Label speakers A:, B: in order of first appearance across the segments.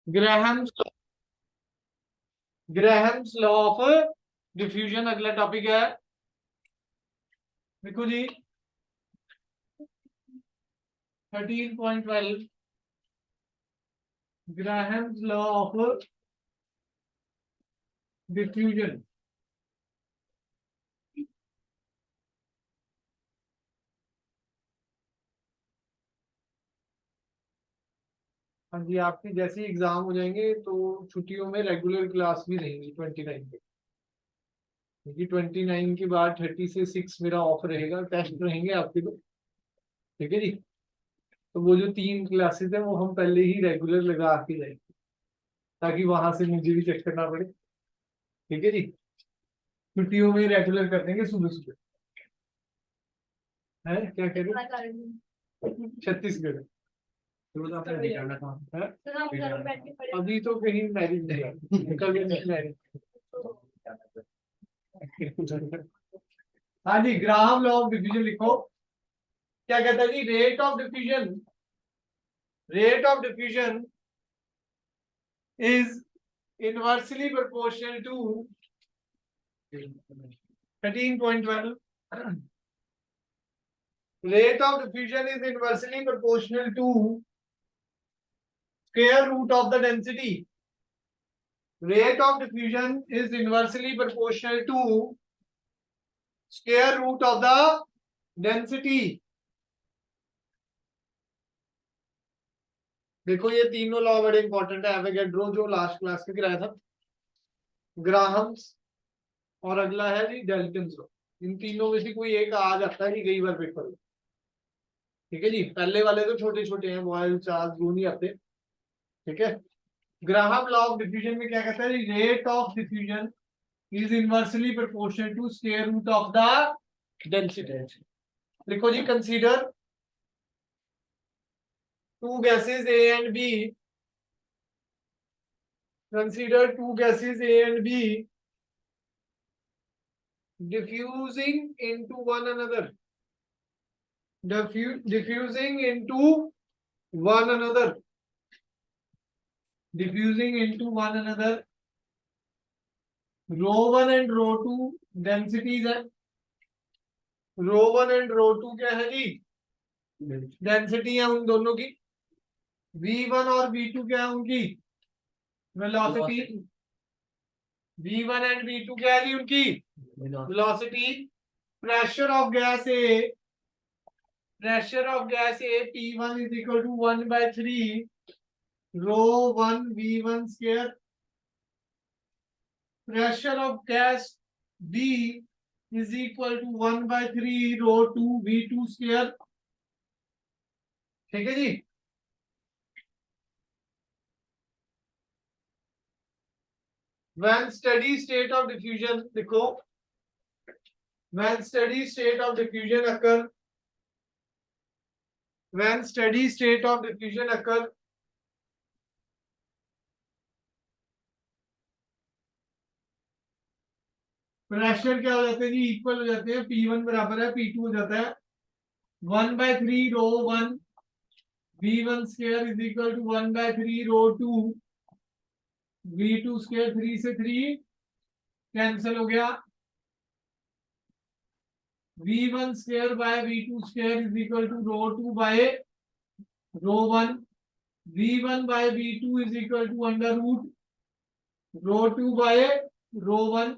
A: Graham's Graham's law of diffusion अगला topic है। देखो जी 13.12 ग्राहम्स लॉ ऑफ डिफ्यूजन। हाँ जी, आपके जैसे ही एग्जाम हो जाएंगे तो छुट्टियों में रेगुलर क्लास भी रहेंगी 29 पे, क्योंकि 29 के बाद 30 से 6 मेरा ऑफ रहेगा, टेस्ट रहेंगे आपके तो। ठीक है जी। तो वो जो 3 क्लासेस है वो हम पहले ही रेगुलर लगा के जाएंगे, ताकि वहां से मुझे भी चेक करना पड़े। ठीक है जी। छुट्टियों में रेगुलर कर देंगे सुबह सुबह। है क्या कह रहे हो? छत्तीसगढ़। तो आपने निकालना कहाँ है? अभी तो कहीं मैरिज नहीं है, कल मैरिज। हाँ जी, ग्राहम लॉ ऑफ डिफ्यूजन लिखो। क्या कहता है जी? Rate of diffusion is inversely proportional to 13.12। Rate of diffusion is inversely proportional to square root of the density. Rate of diffusion is inversely proportional to square root of the density. देखो ये तीनों law बड़े important है। Avogadro जो last class में कराया था, Graham's, और अगला है जी डेल्टन्स लॉ। इन तीनों में से कोई एक आ जाता है कि कई बार पेपर में। ठीक है जी। पहले वाले तो छोटे छोटे हैं, बॉयल चार्ज वो नहीं आते। ठीक है। ग्राहम लॉ ऑफ डिफ्यूजन में क्या कहता है? Rate of diffusion is inversely proportional to square root of the density. लिखो जी, consider two gases A and B. Consider two gases A and B diffusing into one another. Diffusing into one another. Diffusing into one another. Rho 1 and rho 2 densities है। Rho 1 and rho 2 क्या है जी? Density है उन दोनों की। V1 और V2 क्या है उनकी? वेलोसिटी। V1 एंड V2 क्या है जी उनकी? Velocity. Pressure of gas A, P1 is equal to 1/3 rho 1 V1 square. Pressure of gas B is equal to 1/3 rho 2 V2 square. ठीक है जी। When steady state of diffusion, देखो, when steady state of diffusion occur, when steady state of diffusion occur, pressure क्या हो जाते हैं जी? Equal हो जाते हैं। P1 बराबर है P2 हो जाता है 1/3 rho 1 V1 square is equal to 1/3 rho 2 V2 square. 3 से 3 कैंसिल हो गया। V1 square by V2 square is equal to rho 2 by rho 1। V1 by V2 is equal to under root rho 2 by rho 1।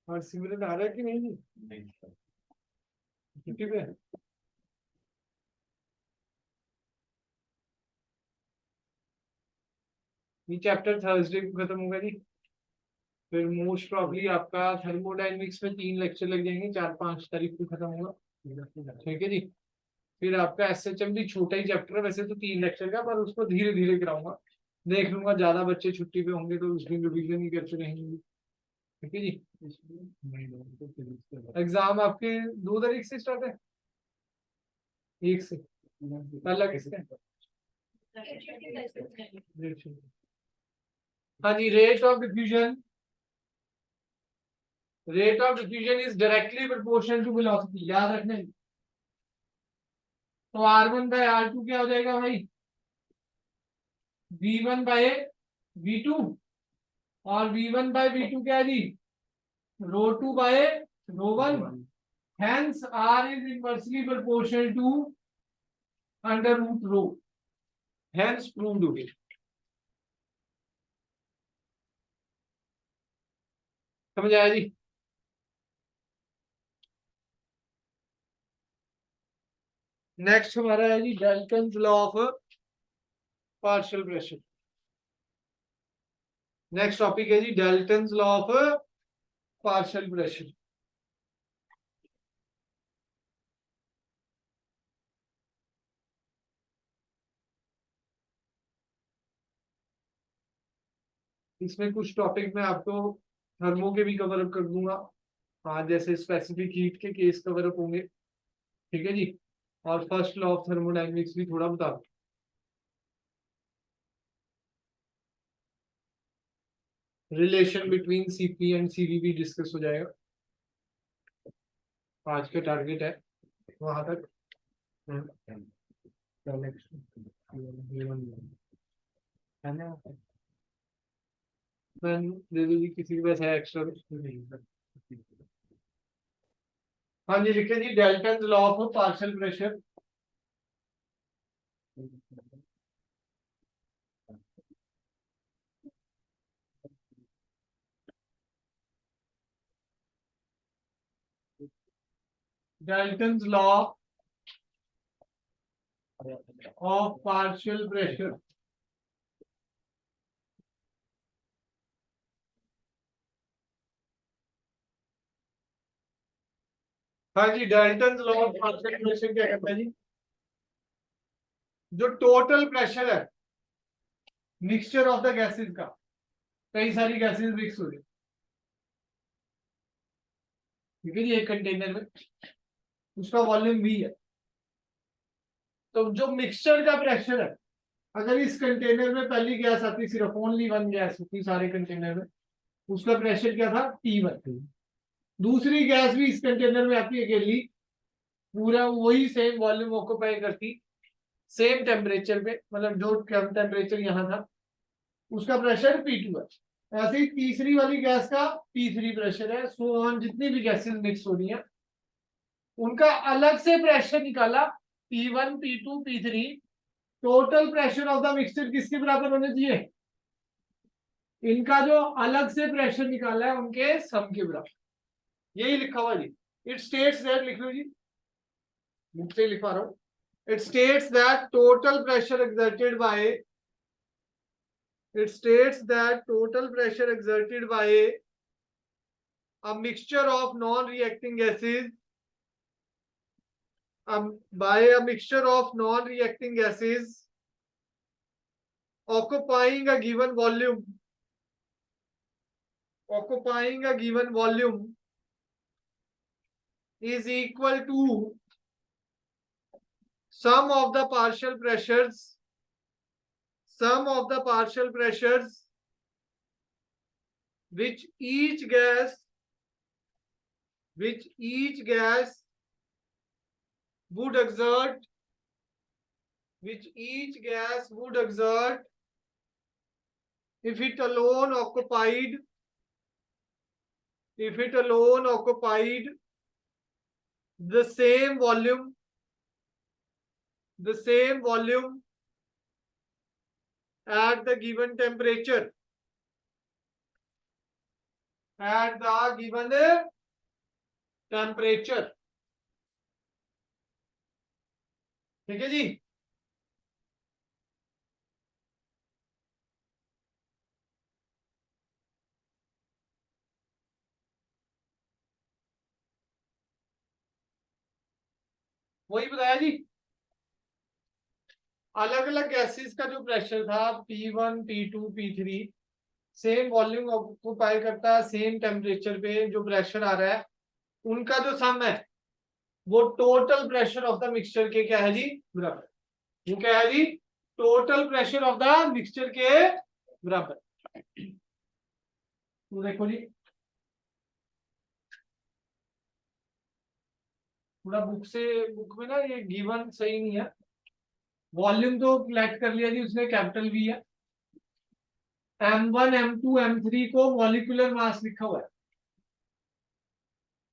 A: और सिमरन आ रहा है कि नहीं? छुट्टी पे। ये चैप्टर थर्सडे को खत्म होगा जी। फिर मोस्ट प्रॉब्ली आपका थर्मोडायनेमिक्स में 3 लेक्चर लग जाएंगे, 4-5 तारीख को खत्म होगा, ठीक है जी। फिर आपका एसएचएम भी छोटा ही चैप्टर है वैसे तो 3 लेक्चर का, पर उसको धीरे धीरे कराऊंगा, देख लूंगा ज्यादा बच्चे छुट्टी पे होंगे तो उस दिन रिवीजन ही करते रहेंगे, ठीक है जी। एग्जाम आपके 2 तारीख से स्टार्ट है, 1 से पहला किसका है? हाँ जी, rate of diffusion is directly proportional to velocity, याद रखने। तो R1/R2 क्या हो जाएगा भाई, V1/V2, और V1/V2 क्या है जी, ρ2/ρ1, hence R is inversely proportional to under root rho, hence proved हो गई। समझ आया जी। नेक्स्ट हमारा है जी Dalton's law of partial pressure. Next topic है जी Dalton's law of partial pressure. इसमें कुछ टॉपिक मैं आपको थर्मो के भी कवर अप कर दूंगा, हाँ जैसे स्पेसिफिक हीट के केस कवर अप होंगे, ठीक है जी। और फर्स्ट लॉ ऑफ थर्मोडायनेमिक्स भी थोड़ा बता दूं। Relation between CP and CV भी डिस्कस हो जाएगा, आज का टारगेट है वहां तक। है ना, दे दो जी किसी के पास है एक्स्ट्रा। हाँ जी लिखे जी Dalton's law of partial pressure. Dalton's law of partial pressure. हाँ जी Dalton's law of partial pressure क्या कहता है जी, जो टोटल प्रेशर है मिक्सचर ऑफ द गैसेस का, कई सारी गैसेस मिक्स हो रही, ठीक है जी, एक कंटेनर में उसका वॉल्यूम V है, तो जो मिक्सचर का प्रेशर है, अगर इस कंटेनर में पहली गैस आती, सिर्फ ओनली वन गैस होती सारे कंटेनर में, उसका प्रेशर क्या था T1। दूसरी गैस भी इस कंटेनर में आती है अकेली, पूरा वही सेम वॉल्यूम ऑक्यूपाई करती, सेम टेम्परेचर पे, मतलब जो टेम्परेचर यहाँ था उसका प्रेशर P2 है। ऐसे ही तीसरी वाली गैस का P3 प्रेशर है, सो ऑन जितनी भी गैसेस मिक्स हो रही है उनका अलग से प्रेशर निकाला, P1 P2 P3, total pressure of the mixture किसके बराबर होने चाहिए, इनका जो अलग से प्रेशर निकाला है उनके सम के बराबर। यही लिखा हुआ जी, इट स्टेट्स दैट, लिख लो जी, बुक से लिखवा रहा हूं, it states that total pressure exerted by, it states that total pressure exerted by a mixture of non-reacting gases, by a mixture of non-reacting gases occupying a given volume, occupying a given volume is equal to sum of the partial pressures, sum of the partial pressures which each gas would exert, which each gas would exert if it alone occupied, if it alone occupied the same volume, the same volume at the given temperature, at the given temperature, ठीक है जी। वही बताया जी, अलग अलग gases का जो pressure था P1 P2 P3 same volume occupy करता है, सेम टेम्परेचर पे जो प्रेशर आ रहा है उनका जो सम है वो total pressure of the mixture के क्या है जी बराबर। वो क्या है जी, total pressure of the mixture के बराबर। तो देखो जी, थोड़ा बुक में ना ये गिवन सही नहीं है। वॉल्यूम तो कलेक्ट कर लिया जी उसने, कैपिटल वी है। M1 M2 M3 को मॉलिक्यूलर मास लिखा हुआ है,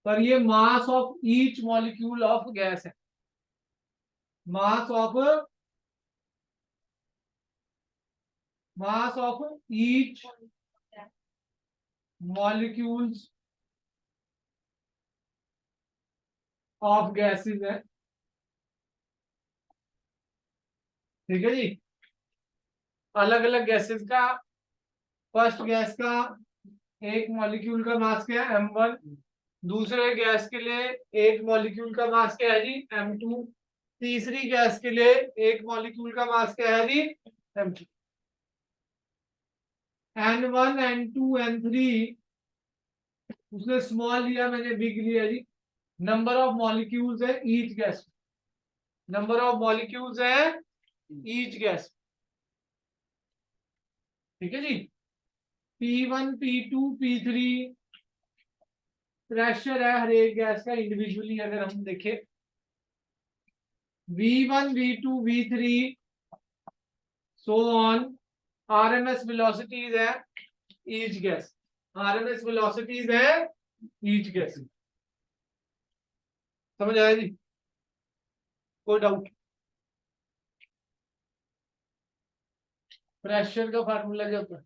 A: पर ये mass of each molecule of gas है। Mass of each molecules of gases है, ठीक है जी। अलग अलग गैसेस का, फर्स्ट गैस का एक मॉलिक्यूल का मास क्या है M1, दूसरे गैस के लिए एक मॉलिक्यूल का मास क्या है जी M2, तीसरी गैस के लिए एक मॉलिक्यूल का मास क्या है जी M3। N1 N2 N3 उसने स्मॉल लिया, मैंने बिग लिया जी। नंबर ऑफ मॉलिक्यूल्स है each gas, number of molecules है ईच गैस, ठीक है जी। P1 P2 P3 प्रेशर है हर एक गैस का इंडिविजुअली अगर हम देखें। V1 V2 V3 so on, RMS velocities है ईच गैस, RMS वेलोसिटीज है ईच गैस। समझ आया जी, कोई डाउट? प्रेशर का फार्मूला क्या होता है?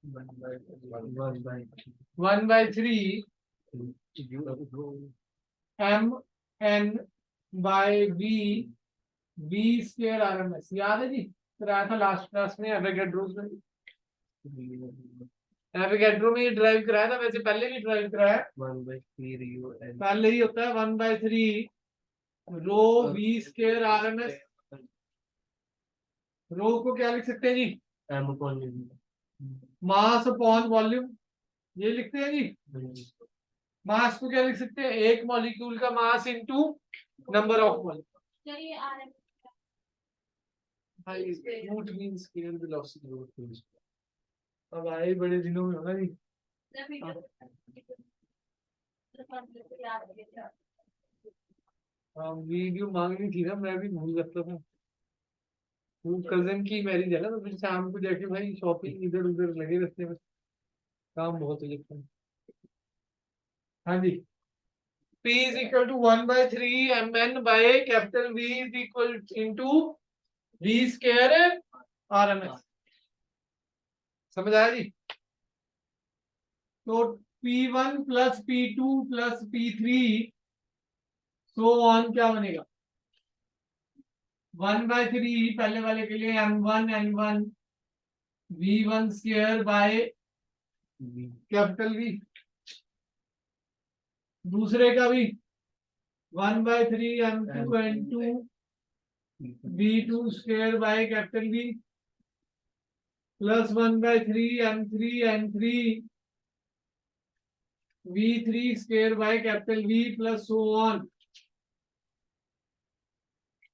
A: 1/3 M/N/V स्क्वायर RMS, याद है जी, कराया था लास्ट क्लास में एवोगैड्रो में। एवोगैड्रो में ये ड्राइव कराया था, वैसे पहले भी ड्राइव कराया है। पहले ही होता है 1/3 रो V स्क्वायर RMS। रो को क्या लिख सकते हैं जी, मास अपॉन वॉल्यूम, ये लिखते हैं जी। मास को क्या लिख सकते हैं, एक मॉलिक्यूल का mass into number of molecule. Root mean scalar velocity. अब आए बड़े दिनों में होना जी। हाँ वीडियो मांगनी थी ना, मैं भी भूल जाता था। वो कजन की मैरिज है ना, तो फिर शाम को जाके भाई शॉपिंग इधर उधर लगे रहते हैं, काम बहुत हो जाता है। हाँ जी, P is equal to 1/3 Mn by capital V is equal into V square RMS। समझ आया जी? तो P1 plus P2 plus P3 so on क्या बनेगा, 1/3 पहले वाले के लिए M1 N1 V1 square by capital V, दूसरे का भी 1/3 M2 N2 V2 square by capital V plus 1/3 M3 N3 V3 square by capital V plus so on.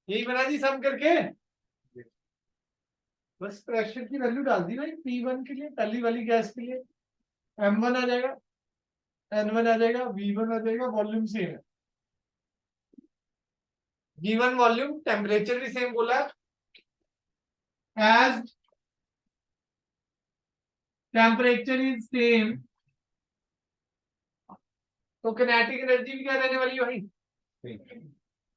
A: यही बना जी सम करके, बस प्रेशर की वैल्यू डाल दी भाई। P1 के लिए पहली वाली गैस के लिए M1 आ जाएगा, N1 आ जाएगा, V1 आ जाएगा, वॉल्यूम सेम है, गिवन वॉल्यूम, टेम्परेचर भी सेम बोला एज टेम्परेचर इज सेम, तो किनेटिक एनर्जी भी क्या रहने वाली है भाई,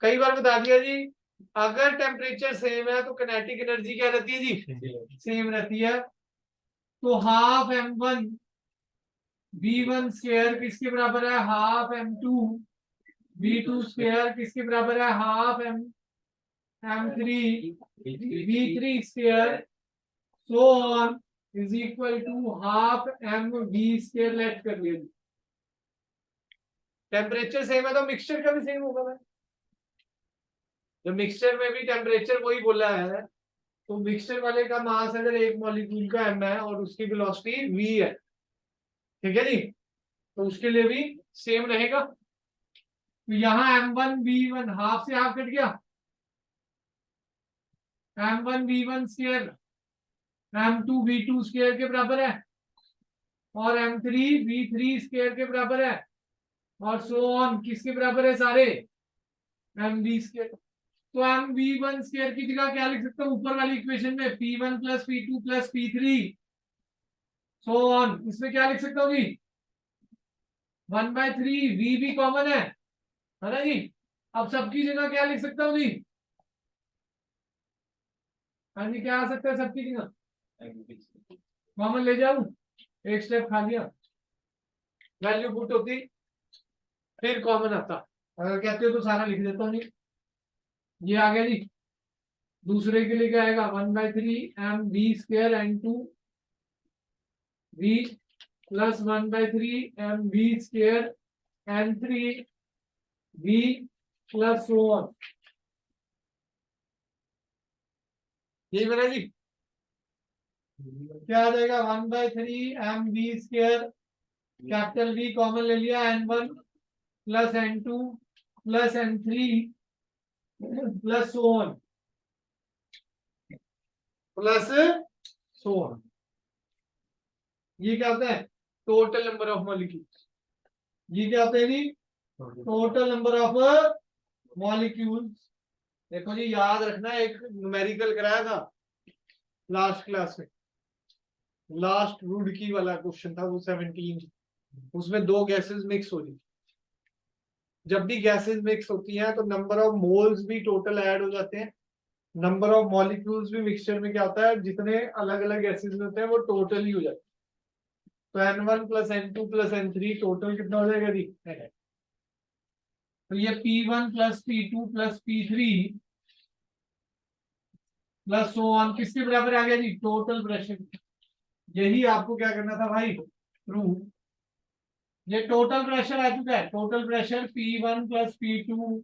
A: कई बार बता दिया जी, अगर टेम्परेचर सेम है तो किनेटिक एनर्जी क्या रहती है जी सेम रहती है। तो हाफ M1 V1 स्क्वायर किसके बराबर है, हाफ M2 V2 स्क्वायर किसके बराबर है, half M3 V3 square so on is equal to half MV square. Let कर लिया, टेम्परेचर सेम है तो मिक्सचर का भी सेम होगा भाई। जब मिक्सचर में भी टेम्परेचर वही बोला है, तो मिक्सचर वाले का मास अगर एक मॉलिक्यूल का m है और उसकी वेलोसिटी v है, ठीक है जी, तो उसके लिए भी सेम रहेगा। तो यहाँ m1v1 हाफ से हाफ कट गया, m1v1 स्क्वायर m2v2 स्क्वायर के बराबर है, और m3v3 स्क्वायर के बराबर है, और सो ऑन किसके बराबर है सारे, mv स्क्वायर। तो mv1 स्क्वायर की जगह क्या लिख सकता हूँ ऊपर वाली इक्वेशन में, p1 plus p2 plus p3 so on, इसमें क्या लिख सकता हूँ जी, 1/3, v भी कॉमन है ना जी। अब सबकी जगह क्या लिख सकता हूँ जी, हाँ जी क्या आ सकता है सबकी जगह, कॉमन ले जाऊं, एक स्टेप खा लिया, वैल्यू पुट होती फिर कॉमन आता, अगर कहते हो तो सारा लिख देता हूँ जी। ये आ गया जी, दूसरे के लिए क्या आएगा, 1/3 mv square n2 v plus 1/3 mv square n3 v plus so on, यही बना जी। क्या आ जाएगा, 1/3 mv square, capital V common ले लिया, n1 plus n2 plus n3 plus so on plus so on. ये क्या होता है, टोटल नंबर ऑफ मॉलिक्यूल्स। ये क्या होता है जी, टोटल नंबर ऑफ मॉलिक्यूल्स। देखो जी याद रखना, एक न्यूमेरिकल कराया था लास्ट क्लास में, लास्ट रुड़की वाला क्वेश्चन था वो 17, उसमें दो गैसेस मिक्स हो रही, जब भी गैसेस मिक्स होती हैं तो नंबर ऑफ मोल्स भी टोटल ऐड हो जाते हैं, नंबर ऑफ मॉलिक्यूल्स भी मिक्सचर में क्या होता है, जितने अलग अलग गैसेस होते हैं वो टोटल ही हो जाते हैं। तो n1 plus n2 plus n3 total कितना हो जाएगा जी, तो ये p1 plus p2 plus p3 plus so on किसके बराबर आ गया जी, टोटल प्रेशर। यही आपको क्या करना था भाई, प्रूव। ये टोटल प्रेशर आ चुका है, total pressure p1 plus p2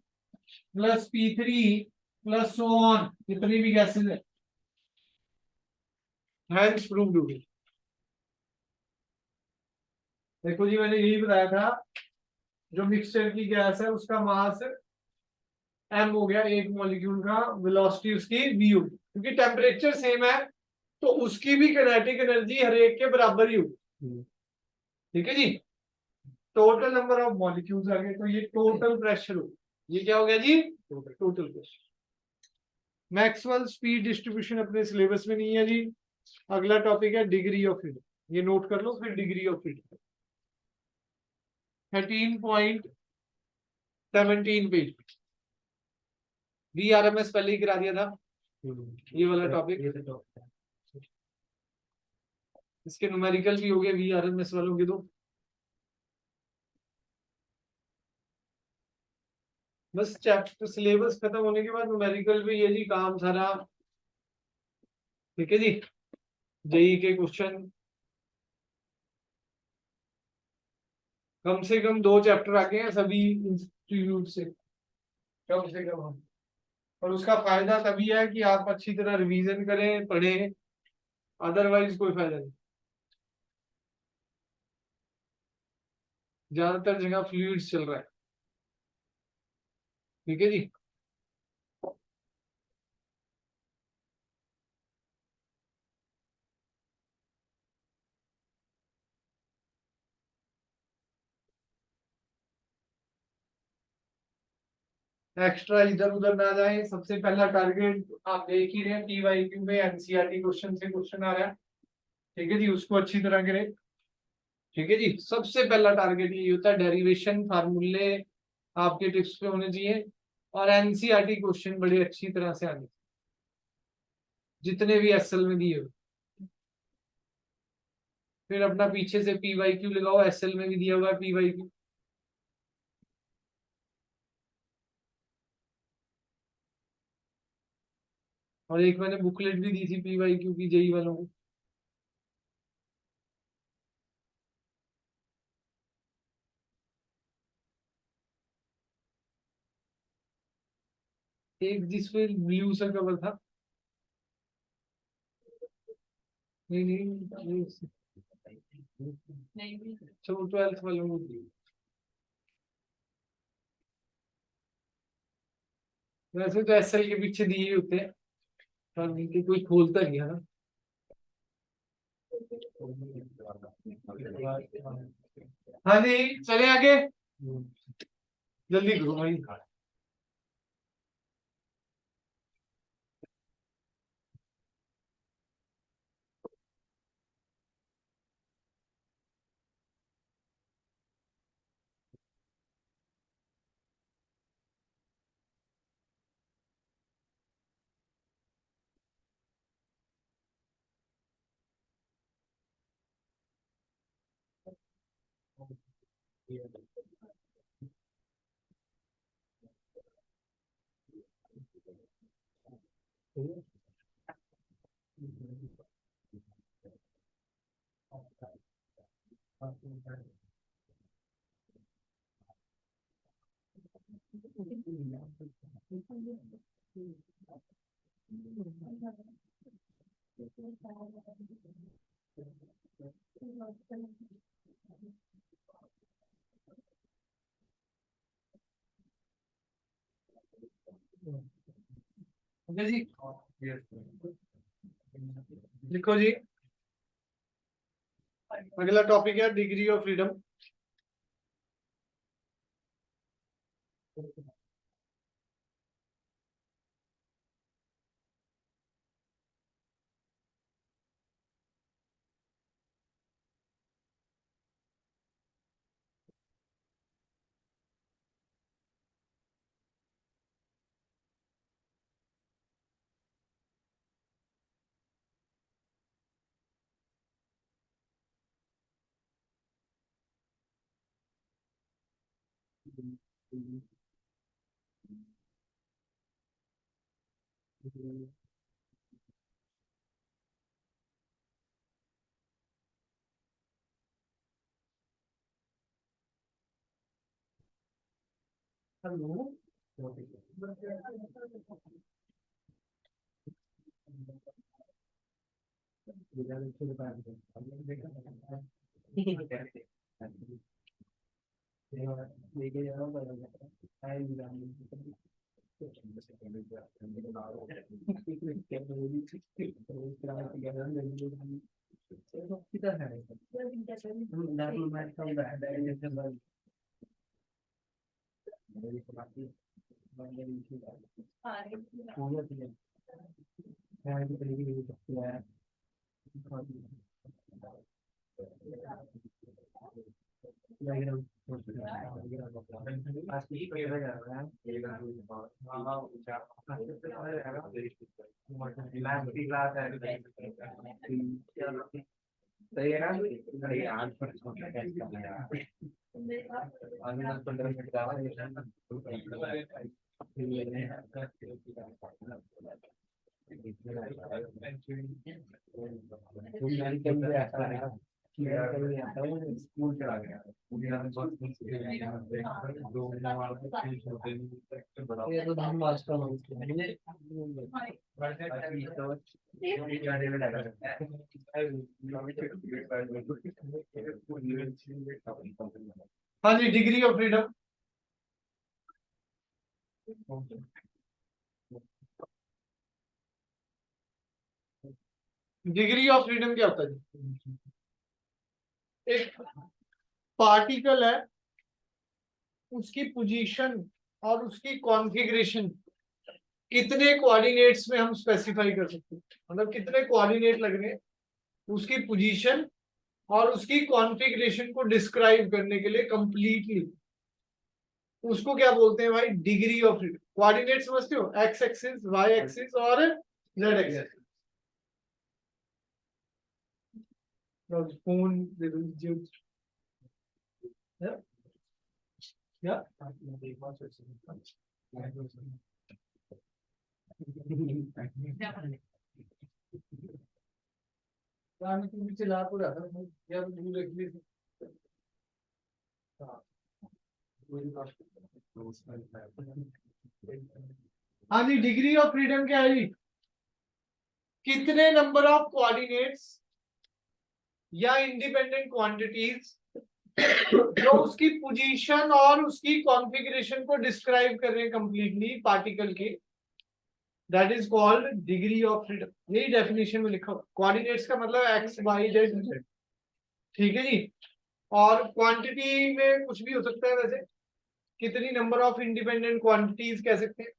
A: plus p3 plus so on, जितनी भी गैसेस है, हैंस प्रूव्ड हो गई। देखो जी मैंने यही बताया था, जो मिक्सचर की गैस है उसका मास m हो गया एक मॉलिक्यूल का, वेलोसिटी उसकी v होगी, क्योंकि टेम्परेचर सेम है तो उसकी भी काइनेटिक एनर्जी हर एक के बराबर ही होगी, ठीक है जी। टोटल नंबर ऑफ मॉलिक्यूल्स आ गए, तो ये टोटल प्रेशर हो, ये क्या हो गया जी, total pressure. Maxwell speed distribution अपने सिलेबस में नहीं है जी। अगला टॉपिक है डिग्री ऑफ फ्रीडम, ये नोट कर लो फिर, degree of freedom 13.17 page, VRMS पहले ही करा दिया था ये वाला टॉपिक, इसके न्यूमेरिकल भी हो गए VRMS वालों के दो। बस चैप्टर सिलेबस खत्म होने के बाद न्यूमेरिकल भी है जी, काम सारा, ठीक है जी। जेई के क्वेश्चन कम से कम 2 चैप्टर आ गए हैं सभी इंस्टीट्यूट से, कम से कम हम। और उसका फायदा तभी है कि आप अच्छी तरह रिवीजन करें, पढ़ें, अदरवाइज कोई फायदा नहीं। ज्यादातर जगह फ्लूइड्स चल रहा है, ठीक है जी। एक्स्ट्रा इधर उधर ना जाए, सबसे पहला टारगेट आप देख ही रहे हैं, PYQ में एनसीईआरटी क्वेश्चन से क्वेश्चन आ रहा है, ठीक है जी, उसको अच्छी तरह करें, ठीक है जी। सबसे पहला टारगेट ये होता है, डेरिवेशन फार्मूले आपके टेक्स्ट पे होने चाहिए, और एनसीईआरटी क्वेश्चन बड़ी अच्छी तरह से आने, जितने भी एसएल में दिए हुए। फिर अपना पीछे से PYQ लगाओ, एसएल में भी दिया हुआ है PYQ। और एक मैंने बुकलेट भी दी थी PYQ की जेई वालों को। एक जिसपे ब्लू सा कवर था। नहीं नहीं, चलो 12th वाले में दी। वैसे तो एसएल के पीछे दिए होते हैं, पर उनकी कोई खोलता नहीं है ना। हाँ जी, चले आगे, जल्दी करो भाई। जी लिखो जी, अगला टॉपिक है डिग्री ऑफ फ्रीडम। हेलो, ये तो हम वास्तव में हाँ जी, degree of freedom. Degree of freedom क्या होता है जी? एक पार्टिकल है, उसकी पोजीशन और उसकी कॉन्फ़िगरेशन कितने कोऑर्डिनेट्स में हम स्पेसिफाई कर सकते हैं, मतलब कितने कोऑर्डिनेट लग रहे हैं उसकी पोजीशन और उसकी कॉन्फ़िगरेशन को डिस्क्राइब करने के लिए कंप्लीटली, उसको क्या बोलते हैं भाई? Degree of freedom. कोऑर्डिनेट समझते हो? एक्स एक्सिस, वाई एक्सिस और जेड एक्सिस। फोन दे दो जो या गाने के पीछे ला तो रहा था या तो दूर रख ली। हाँ, कोई बात नहीं। हाँ जी, डिग्री ऑफ फ्रीडम क्या है जी? कितने नंबर ऑफ कोऑर्डिनेट्स या इंडिपेंडेंट क्वांटिटीज जो उसकी पोजीशन और उसकी कॉन्फ़िगरेशन को डिस्क्राइब कर रहे हैं कंप्लीटली पार्टिकल की, that is called degree of freedom. यही डेफिनेशन में लिखा हुआ। कोऑर्डिनेट्स का मतलब एक्स वाई जेड, ठीक है जी। और क्वांटिटी में कुछ भी हो सकता है, वैसे कितनी नंबर ऑफ इंडिपेंडेंट क्वांटिटीज कह सकते हैं।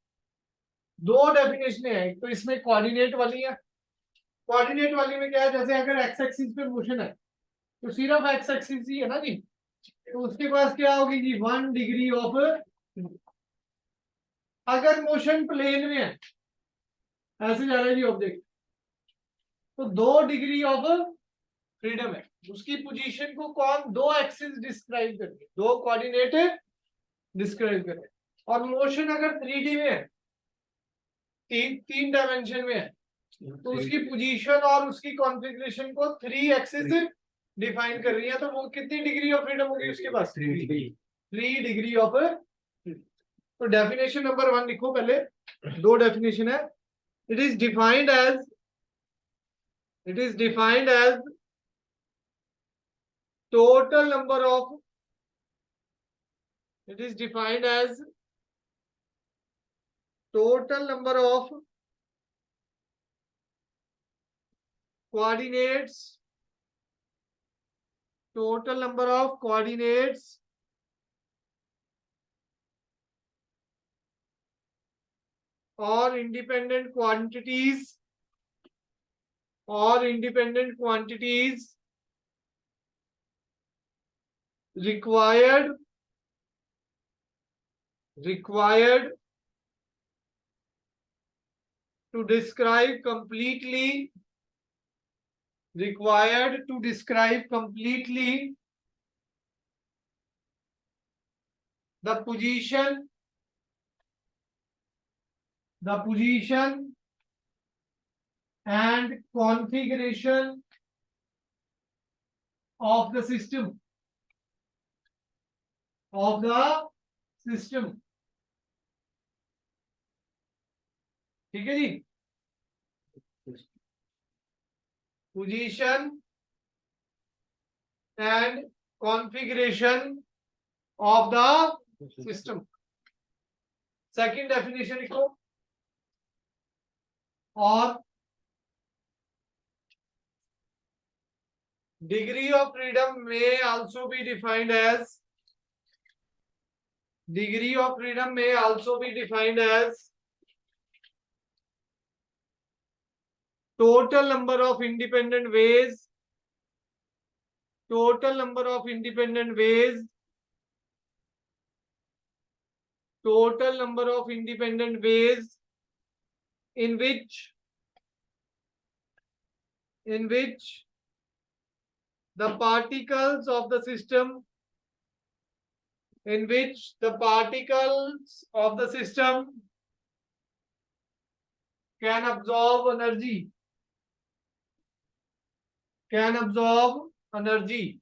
A: दो डेफिनेशन है, एक तो इसमें कोऑर्डिनेट वाली है। कोऑर्डिनेट वाली में क्या है, जैसे अगर एक्स एक्सिस पे मोशन है तो सिर्फ एक्स एक्सिस ही है ना जी, तो उसके पास क्या होगी जी, 1 डिग्री ऑफ। अगर मोशन प्लेन में है, ऐसे जा रहा है जी ऑब्जेक्ट, तो 2 डिग्री ऑफ फ्रीडम है। उसकी पोजीशन को कौन, दो एक्सिस डिस्क्राइब करके, दो कोऑर्डिनेट डिस्क्राइब करें। और मोशन अगर 3D में है, तीन डायमेंशन में है, तो उसकी पोजीशन और उसकी कॉन्फ़िगरेशन को 3 एक्सिस डिफाइन कर रही है। तो वो कितनी डिग्री ऑफ फ्रीडम होगी उसके पास, 3 डिग्री ऑफ। तो डेफिनेशन नंबर 1 लिखो पहले, दो डेफिनेशन है। It is defined as, it is defined as total number of, it is defined as total number of coordinates, total number of coordinates or independent quantities, or independent quantities required to describe completely, required to describe completely the position and configuration of the system, of the system, ठीक है जी। Position and configuration of the system. Second definition लिखो, और degree of freedom में also be defined as, degree of freedom में also be defined as total number of independent ways, total number of independent ways, total number of independent ways in which the particles of the system, in which the particles of the system can absorb energy, can absorb energy.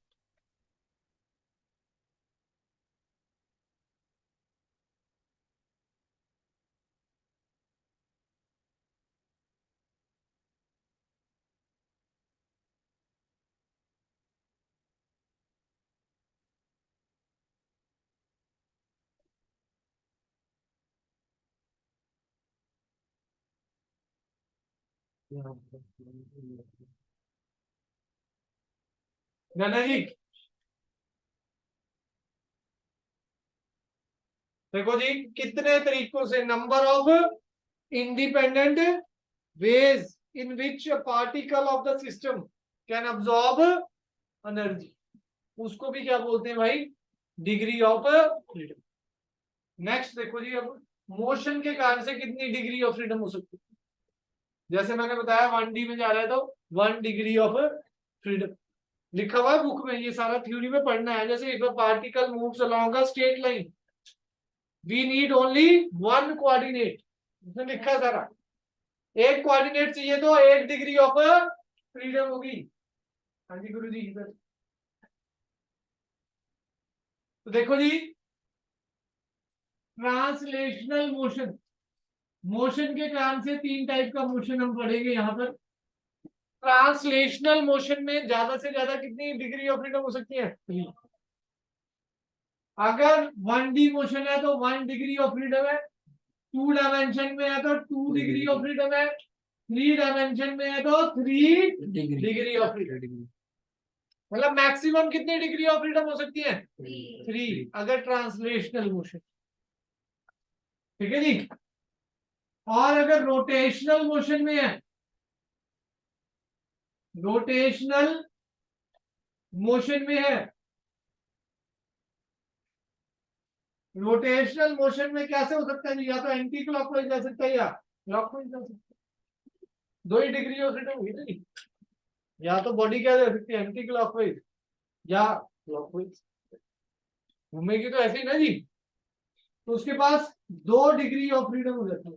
A: नाना जी देखो जी, कितने तरीकों से, number of independent ways in which a particle of the system can absorb energy, उसको भी क्या बोलते हैं भाई, डिग्री ऑफ फ्रीडम। नेक्स्ट देखो जी, अब मोशन के कारण से कितनी डिग्री ऑफ फ्रीडम हो सकती है। जैसे मैंने बताया 1D में जा रहा है तो 1 डिग्री ऑफ फ्रीडम लिखा हुआ है बुक में, ये सारा थ्योरी में पढ़ना है। जैसे if a particle moves along a straight line, we need only 1 coordinate, उसने लिखा है सारा। एक कोऑर्डिनेट चाहिए तो 1 डिग्री ऑफ फ्रीडम होगी। हाँ जी गुरु जी इधर तो देखो जी, ट्रांसलेशनल मोशन, मोशन के कारण से तीन टाइप का मोशन हम पढ़ेंगे यहाँ पर। ट्रांसलेशनल मोशन में ज्यादा से ज्यादा कितनी डिग्री ऑफ फ्रीडम हो सकती है? अगर 1D मोशन है तो 1 डिग्री ऑफ फ्रीडम है, 2 डायमेंशन में है तो 2 डिग्री ऑफ फ्रीडम है, 3 डायमेंशन में है तो 3 डिग्री ऑफ फ्रीडम। मतलब मैक्सिमम कितनी डिग्री ऑफ फ्रीडम हो सकती है? 3 अगर ट्रांसलेशनल मोशन। ठीक है जी। और अगर रोटेशनल मोशन में है, रोटेशनल मोशन में है, रोटेशनल मोशन में कैसे हो सकता है? या तो एंटी क्लॉकवाइज जा सकता है या क्लॉकवाइज जा सकता है। 2 ही डिग्री ऑफ फ्रीडम हुई नहीं। या तो बॉडी क्या जा सकती है? एंटी क्लॉकवाइज या क्लॉकवाइज। घूमेगी तो ऐसे ही ना जी। तो उसके पास 2 डिग्री ऑफ फ्रीडम हो जाती है,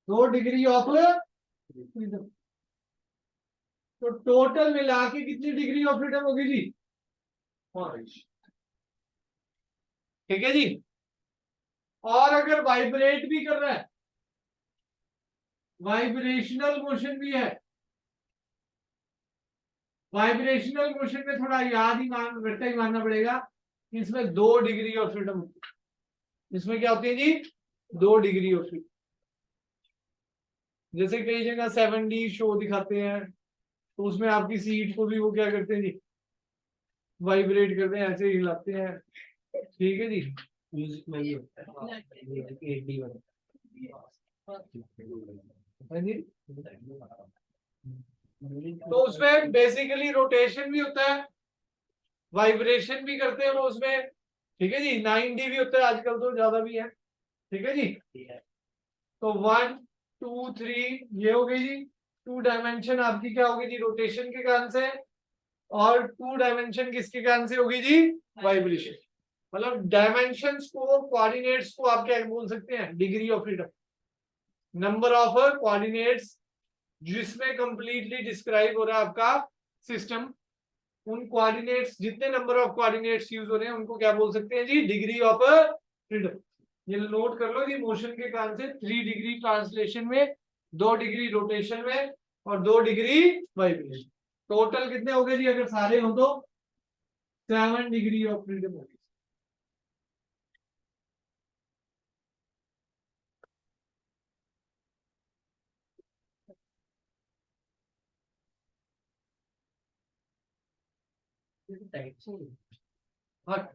A: 2 डिग्री ऑफ फ्रीडम। तो टोटल मिला के कितनी डिग्री ऑफ फ्रीडम होगी जी? 5। ठीक है जी। और अगर वाइब्रेट भी कर रहा है, वाइब्रेशनल मोशन भी है, वाइब्रेशनल मोशन में थोड़ा याद ही रट्टा ही मानना पड़ेगा, इसमें 2 डिग्री ऑफ फ्रीडम होती है। इसमें क्या होती है जी? 2 डिग्री ऑफ फ्रीडम। जैसे कई जगह 7D शो दिखाते हैं, तो उसमें आपकी सीट को भी वो क्या करते हैं जी? वाइब्रेट करते हैं, ऐसे हिलाते हैं। ठीक है जी। म्यूजिक में ये होता है 8D वाला। हाँ जी। तो उसमें बेसिकली रोटेशन भी होता है, वाइब्रेशन भी करते हैं वो उसमें। ठीक है जी। 9D भी होता है आजकल, तो ज्यादा भी है। ठीक है जी। तो 1 2 3 ये हो गई जी 2 डायमेंशन आपकी क्या होगी जी? रोटेशन के कारण से। और 2 डायमेंशन किसके कारण से होगी जी? वाइब्रेशन। मतलब डायमेंशंस को, कोऑर्डिनेट्स को आप क्या बोल सकते हैं? Degree of freedom. Number of coordinates जिसमें कंप्लीटली डिस्क्राइब हो रहा है आपका सिस्टम, उन कोऑर्डिनेट्स, जितने नंबर ऑफ कोऑर्डिनेट्स यूज हो रहे हैं उनको क्या बोल सकते हैं जी? Degree of freedom. ये नोट कर लो जी। मोशन के कारण से 3 डिग्री ट्रांसलेशन में, 2 डिग्री रोटेशन में और 2 डिग्री वाइब्रेशन। टोटल कितने हो गए जी? अगर सारे हो तो 7 डिग्री ऑफ फ्रीडम होगी।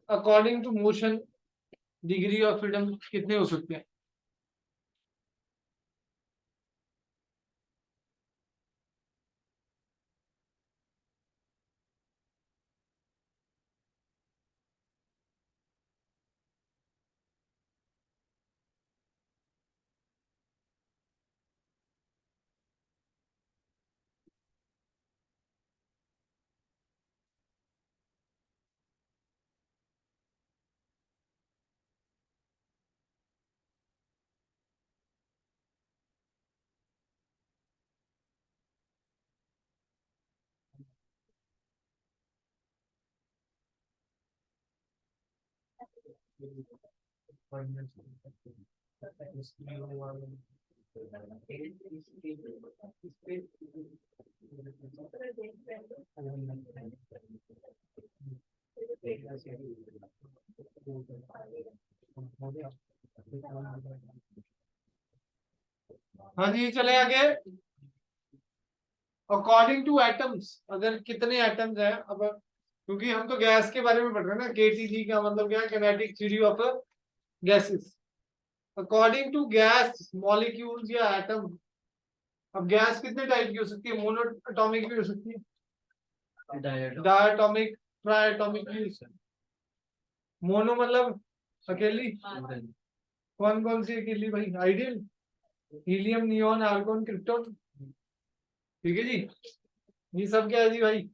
A: According to motion degree of freedom कितने हो सकते हैं? हाँ जी, चले आगे। अकॉर्डिंग टू एटम्स, अगर कितने एटम्स हैं अब, क्योंकि हम तो गैस के बारे में पढ़ रहे हैं ना। केटीजी का मतलब क्या है? Kinetic theory of gases. According to gas molecules या एटम, अब गैस कितने टाइप की हो सकती है? मोनोएटॉमिक भी हो सकती है, डायटॉमिक, ट्राइएटॉमिक भी हो सकती है। मोनो मतलब अकेली। कौन कौन सी अकेली भाई? Ideal, helium, neon, argon, krypton. ठीक है जी। ये सब क्या है जी भाई?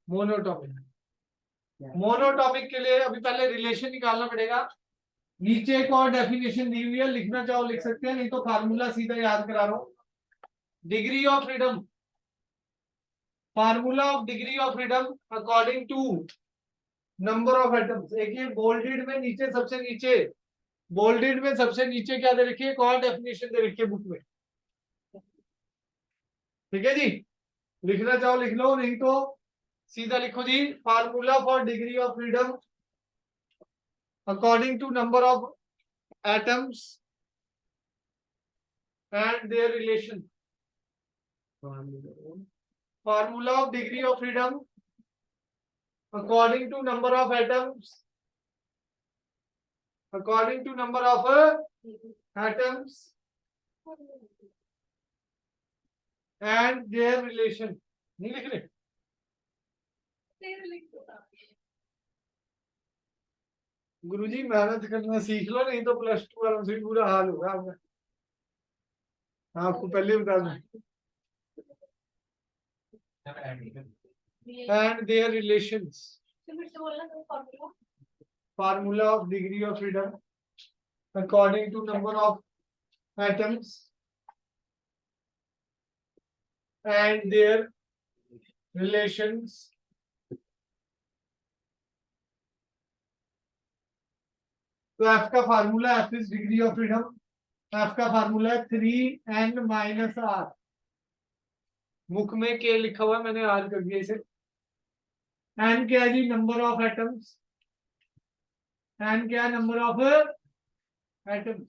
A: मोनोटॉमिक। मोनोटॉमिक के लिए अभी पहले रिलेशन निकालना पड़ेगा। नीचे एक और डेफिनेशन दी हुई है, लिखना चाहो लिख सकते हैं, नहीं तो फार्मूला सीधा याद करा रहा हूं। Degree of freedom, formula of degree of freedom according to number of atoms. एक ये बोल्डेड में नीचे, सबसे नीचे बोल्डेड में सबसे नीचे क्या दे रखी है, कौन डेफिनेशन दे रखी है बुक में, ठीक है जी। लिखना चाहो लिख लो, नहीं तो सीधा लिखो जी, formula for degree of freedom according to number of atoms and their relation. Formula of degree of freedom according to number of atoms, according to number of atoms and their relation. नहीं लिख रहे, गुरुजी मेहनत करना सीख लो, नहीं तो +2 वालों से भी बुरा हाल होगा आपका। आपको पहले ही बता दूं, and their relations. Formula of degree of freedom according to number of atoms and their relations. तो एफ का formula, F is degree of freedom, F का फार्मूला है 3n-r। बुक में के लिखा हुआ है, मैंने आर कर दिया इसे। एन क्या है जी, नंबर ऑफ एटम्स, एन क्या है, नंबर ऑफ एटम्स।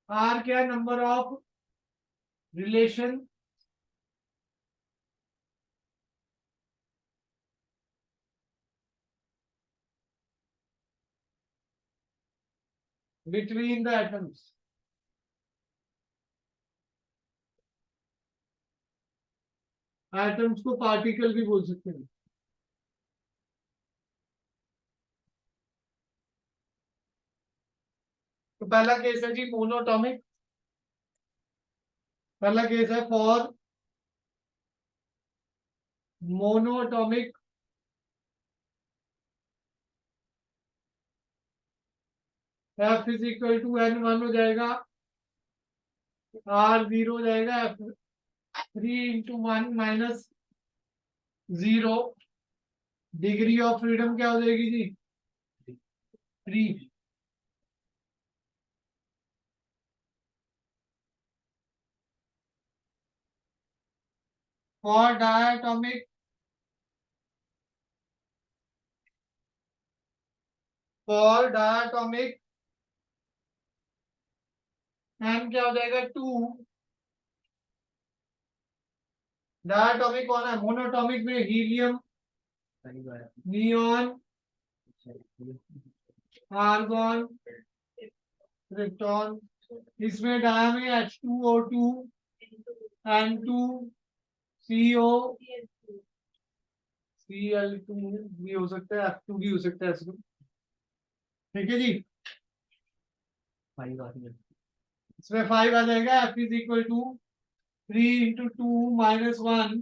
A: आर क्या है, number of relation, between the atoms. Atoms को पार्टिकल भी बोल सकते हैं। तो पहला केस है जी मोनोटॉमिक, पहला केस है for monoatomic F is equal to n1 हो जाएगा, r0 हो जाएगा, f3 × 1 - 0। डिग्री ऑफ फ्रीडम क्या हो जाएगी जी, 3। For diatomic, for diatomic n क्या हो जाएगा, 2। डायटोमिक कौन है, मोनोटॉमिक में हीलियम, नियॉन, आर्गन, क्रिप्टॉन। इसमें डाया में H2O2, N2, CO, Cl2 भी हो सकता है, F2 भी हो सकता है इसमें, ठीक है जी। इसमें 5 आ जाएगा, F is equal to 3 × 2 - 1,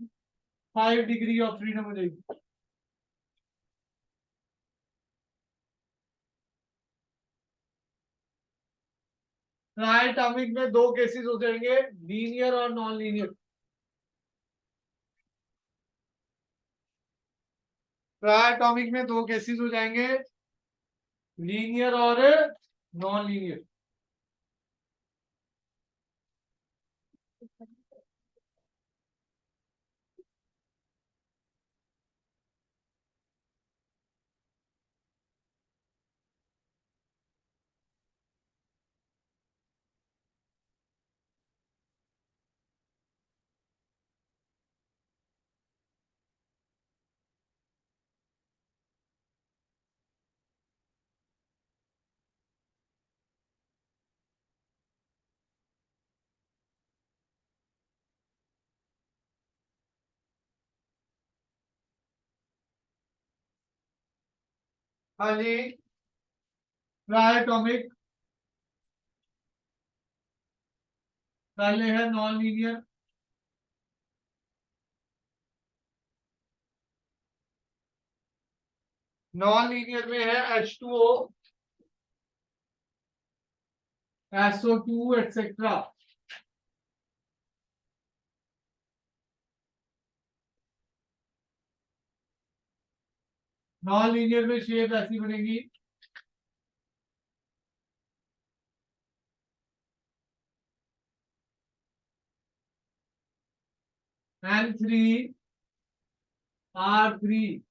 A: 5 degree of freedom हो जाएगी। ट्राइटॉमिक में दो केसेस हो जाएंगे, लीनियर और नॉन लीनियर। ट्राइटॉमिक में दो केसेस हो जाएंगे, लीनियर और नॉन लीनियर। हाँ जी, ट्राइटॉमिक पहले है नॉन लीनियर, नॉन लीनियर में है H2O, SO2 etcetera. Non linear में शेप ऐसी बनेगी, N3 R3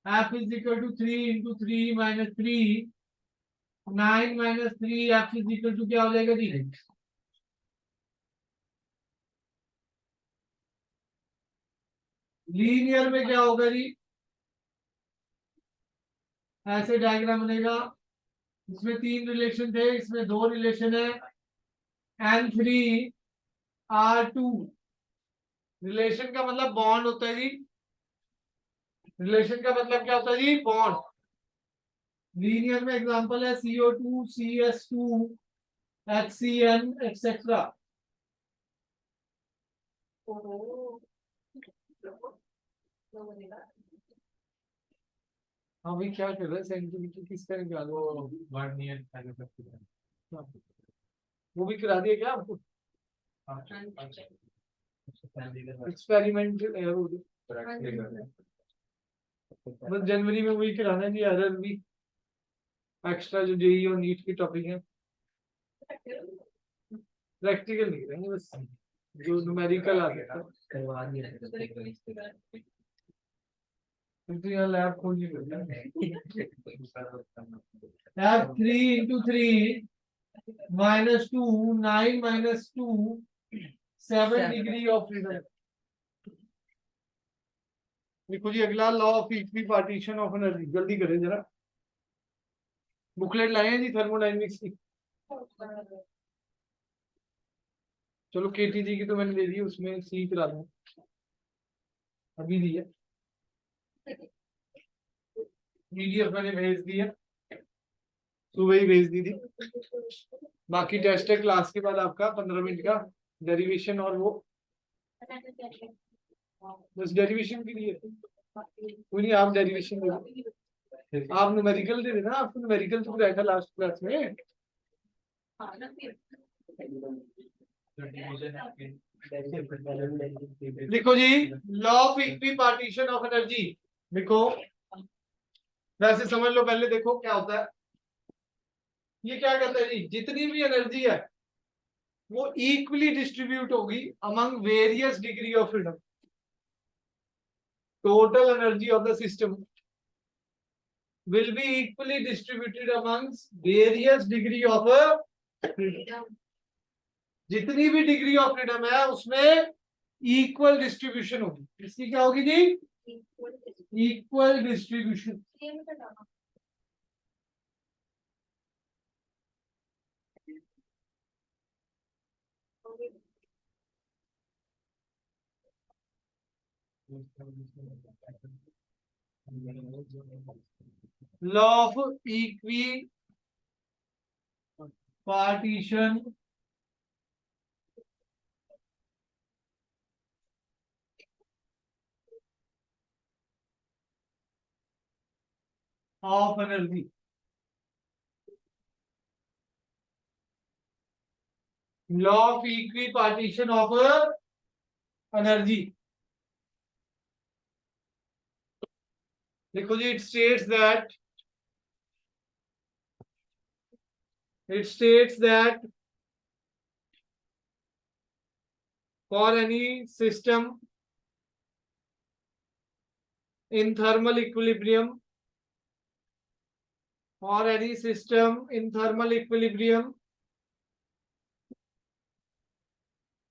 A: F is equal to 3 into 3 minus 3 9 minus 3 F is equal to क्या हो जाएगा जी? लीनियर में क्या होगा जी? ऐसे डायग्राम बनेगा, इसमें 3 रिलेशन थे, इसमें 2 रिलेशन है। N3 R2 रिलेशन का मतलब बॉन्ड होता है जी। रिलेशन का मतलब क्या होता है जी? बॉन्ड। लीनियर में एग्जांपल है CO2 CS2 HCN एक्सेट्रा। हाँ भाई, क्या कर रहा है? सेंटिमीटर किस तरह का? वो वर्ड नियर वो भी करा दिया क्या आपको? एक्सपेरिमेंट बस जनवरी में वही कराना है जी। एरर भी एक्स्ट्रा जो जेई और नीट की टॉपिक है, प्रैक्टिकल नहीं करेंगे, बस जो न्यूमेरिकल आ सकता है करवा दिया। तो यहाँ लैब खोलनी पड़ेगी। Lab 3 into 3 minus 2 9 minus 2 7 degree of freedom. देखो जी, अगला law of equipartition of energy, जल्दी करें जरा। बुकलेट लाए हैं जी थर्मोडायनेमिक्स की। चलो केटीजी की तो मैंने दे दी, उसमें सी करा दूं, अभी दी है, पीडीएफ मैंने भेज दी है, सुबह ही भेज दी थी। बाकी टेस्ट है क्लास के बाद आपका 15 मिनट का डेरिवेशन, और वो बस डेरिवेशन के लिए। कोई नहीं, आप डेरिवेशन दे दो, आप न्यूमेरिकल दे देना। आपको न्यूमेरिकल तो रहता लास्ट क्लास में। लिखो जी, law of equipartition of energy लिखो। वैसे समझ लो पहले, देखो क्या होता है। ये क्या कहता है जी? जितनी भी एनर्जी है वो इक्वली डिस्ट्रीब्यूट होगी among various degree of freedom. Total energy of the system will be equally distributed amongst various degree of freedom। जितनी भी डिग्री ऑफ फ्रीडम है उसमें इक्वल डिस्ट्रीब्यूशन होगी। इसकी क्या होगी जी? Equal distribution. Law of equipartition of energy. Law of equipartition of energy. देखो जी, it states that for any system in thermal equilibrium, for any system in thermal equilibrium,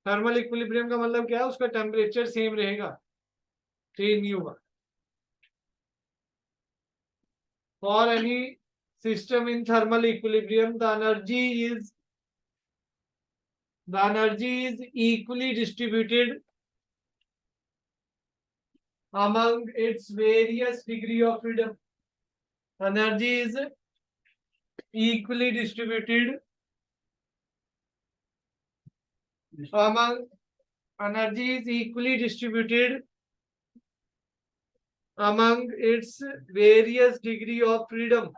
A: thermal equilibrium का मतलब क्या है? उसका temperature same रहेगा, change नहीं होगा। For any system in thermal equilibrium the energy is equally distributed among its various degree of freedom। Energy is equally distributed among energy is equally distributed among its various degree of freedom।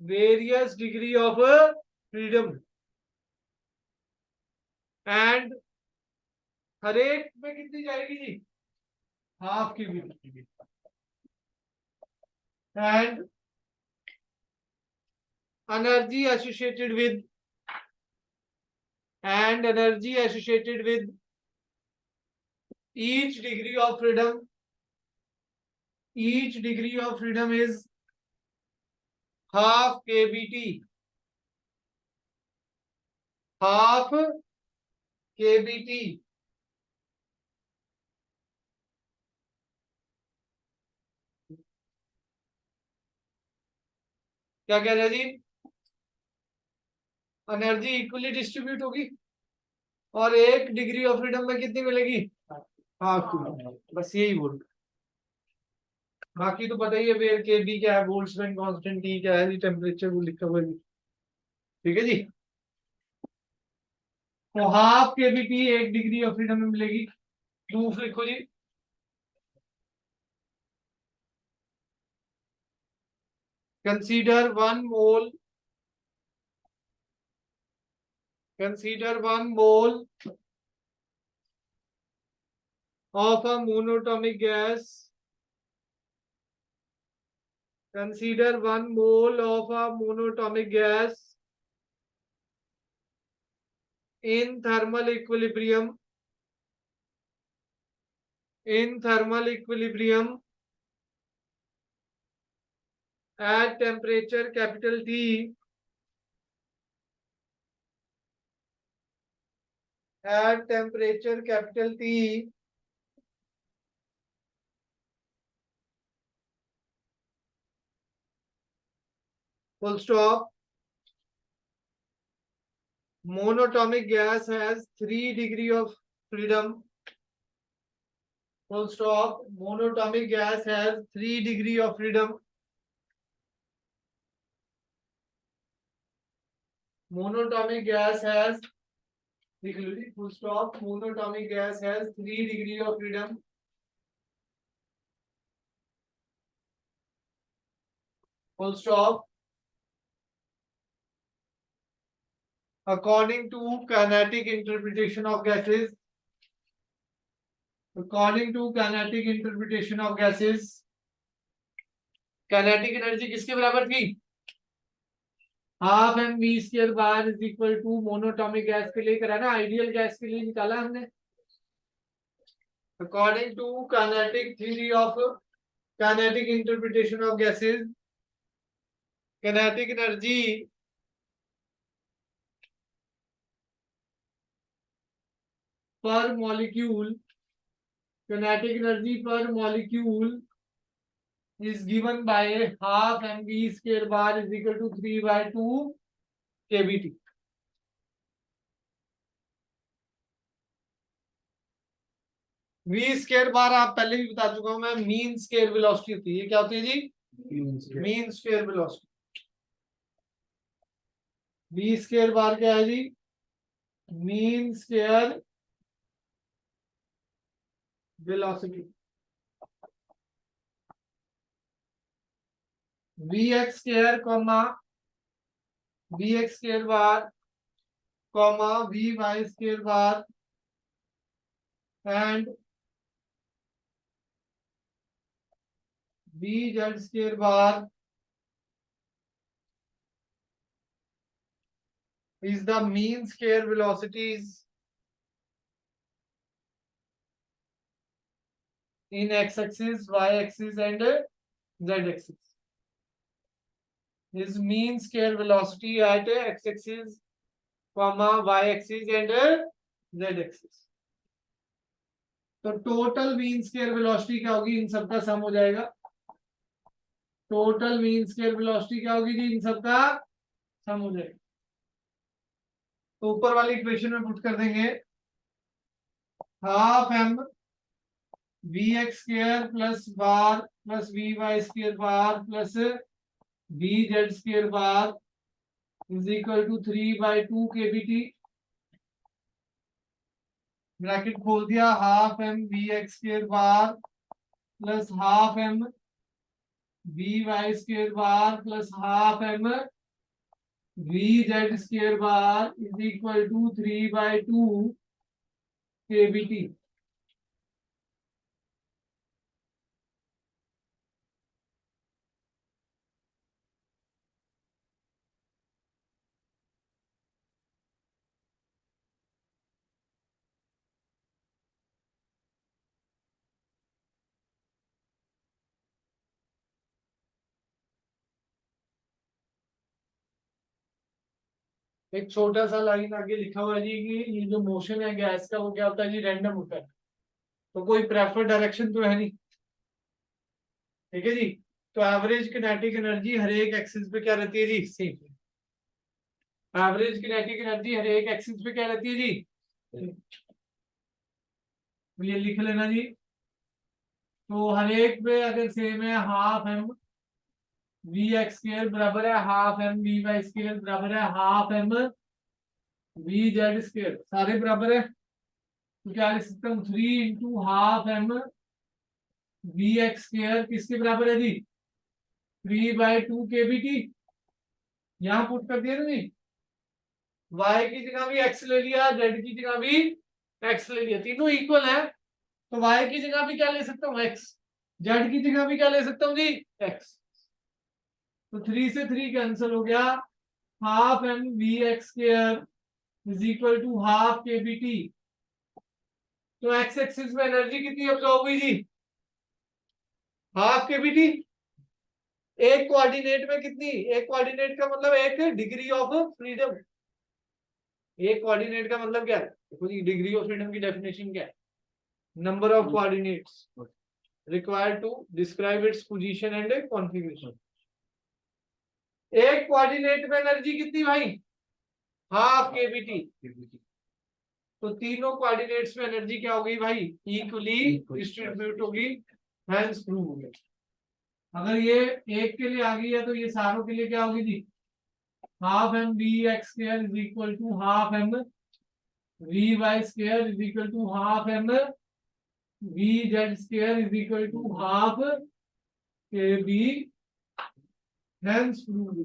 A: Various degree of freedom and हर एक में कितनी जाएगी जी? Half की भी। and energy associated with and energy associated with each degree of freedom. Each degree of freedom is half kBt. Half kBt. क्या कह रहे हैं जी? एनर्जी इक्वली डिस्ट्रीब्यूट होगी और एक डिग्री ऑफ फ्रीडम में कितनी मिलेगी? हाफ की। बस यही बोल, बाकी तो पता ही है फिर के बी क्या है, बोल्ट्जमैन कांस्टेंट, टी क्या है जी, टेम्परेचर वो लिखा हुआ है जी। ठीक है जी। तो हाफ के बी टी एक डिग्री ऑफ फ्रीडम में मिलेगी। प्रूफ लिखो जी। Consider one mole, consider one mole of a monatomic gas. Consider one mole of a monatomic gas in thermal equilibrium. In thermal equilibrium at temperature capital T. At temperature capital T. Full stop. Monatomic gas has 3 degree of freedom. Full stop. Monatomic gas has 3 degree of freedom. Monatomic gas has, full stop. Monatomic gas has 3 degree of freedom. Full stop. According to kinetic interpretation of gases. According to kinetic interpretation of gases. Kinetic energy किसके बराबर थी? Half M v square bar is equal to monatomic gas के लिए करा ना, ideal gas के लिए निकाला हमने। According to kinetic theory of kinetic interpretation of gases, kinetic energy per molecule, kinetic energy per molecule is given by half mv square bar is equal to 3/2 kBt. V square bar आप पहले भी बता चुका हूं मैं, mean square velocity होती है। क्या होती है जी? Mean square velocity. V square bar क्या है जी? Mean square velocity. V X square comma V X square bar comma V Y square bar and V Z square bar is the mean square velocities in x-axis, y-axis and z-axis. Is mean square velocity at x-axis, comma y-axis and z-axis. तो total mean square velocity क्या होगी? इन सबका सम हो जाएगा। Total mean square velocity क्या होगी जी? इन सबका सम हो जाएगा। तो ऊपर वाली इक्वेशन में पुट कर देंगे half M we x square plus bar plus v Y square bar plus v Z square bar is equal to 3/2 kBt। Bracket खोल दिया, half M we x square bar plus half M we Y square bar plus half M V Z square bar is equal to 3/2 kBt। एक छोटा सा line आगे लिखा हुआ है जी कि ये जो मोशन है गैस का वो क्या होता है जी, रैंडम होता है। तो कोई प्रेफर्ड डायरेक्शन तो है नहीं, ठीक है जी। तो एवरेज किनेटिक एनर्जी हर एक एक्सिस पे क्या रहती है जी, सेम। एवरेज किनेटिक एनर्जी हर एक एक्सिस पे क्या रहती है जी, तो ये लिख लेना जी। तो हर एक पे अगर सेम है, half M we x square बराबर है half M we Y square बराबर है half M V Z square, सारे बराबर है। तो क्या लिख सकता हूँ, 3 × 1/2 एम वी एक्स स्क्वायर किसके बराबर है जी, 3/2 के बी टी। यहाँ पुट कर दिया ना जी, y की जगह भी x ले लिया, z की जगह भी x ले लिया, तीनों इक्वल है। तो y की जगह भी क्या ले सकता हूँ x, z की जगह भी क्या ले सकता हूँ जी x। तो 3 से 3 कैंसिल हो गया, half M we x square is equal to half के बी टी। तो x एक्सिस में एनर्जी कितनी अब्सॉर्ब हुई जी, हाफ के बी टी। एक कोऑर्डिनेट में कितनी, एक कोऑर्डिनेट का मतलब एक डिग्री ऑफ फ्रीडम। एक कोऑर्डिनेट का मतलब क्या है, देखो जी डिग्री ऑफ फ्रीडम की डेफिनेशन क्या है, number of coordinates required to describe its position and configuration. एक कोऑर्डिनेट में एनर्जी कितनी भाई, हाफ केबीटी। तो तीनों कोऑर्डिनेट्स में एनर्जी क्या होगी भाई, इक्वली डिस्ट्रीब्यूट होगी, हेंस प्रूव हो गया। अगर ये एक के लिए आ गई है तो ये सारों के लिए क्या होगी जी, half M we x square is equal to half M we Y square is equal to half M V Z square is equal to half के बी, हेंस प्रूव।